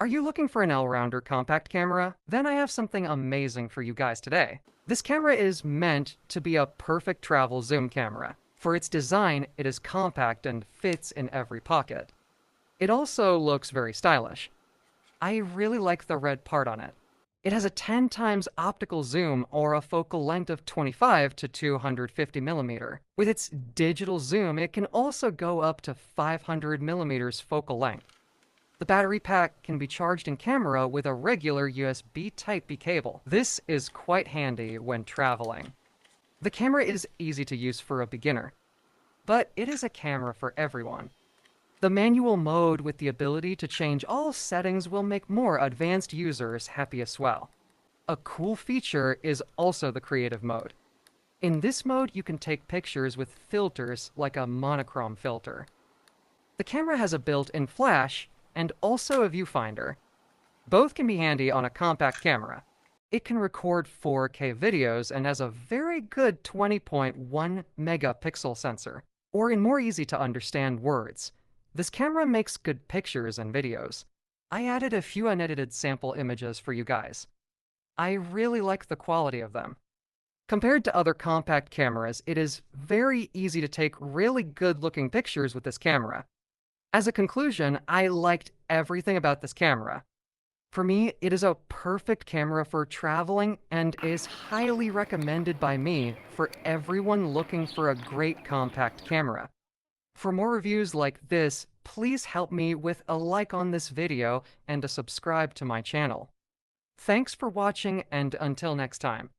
Are you looking for an all-rounder compact camera? Then I have something amazing for you guys today. This camera is meant to be a perfect travel zoom camera. For its design, it is compact and fits in every pocket. It also looks very stylish. I really like the red part on it. It has a 10 times optical zoom or a focal length of 25 to 250 millimeter. With its digital zoom, it can also go up to 500 millimeters focal length. The battery pack can be charged in camera with a regular USB Type-B cable. This is quite handy when traveling. The camera is easy to use for a beginner, but it is a camera for everyone. The manual mode with the ability to change all settings will make more advanced users happy as well. A cool feature is also the creative mode. In this mode, you can take pictures with filters like a monochrome filter. The camera has a built-in flash and also a viewfinder. Both can be handy on a compact camera. It can record 4K videos and has a very good 20.1 megapixel sensor. Or in more easy to understand words, this camera makes good pictures and videos. I added a few unedited sample images for you guys. I really like the quality of them. Compared to other compact cameras, it is very easy to take really good-looking pictures with this camera. As a conclusion, I liked everything about this camera. For me, it is a perfect camera for traveling and is highly recommended by me for everyone looking for a great compact camera. For more reviews like this, please help me with a like on this video and a subscribe to my channel. Thanks for watching, and until next time.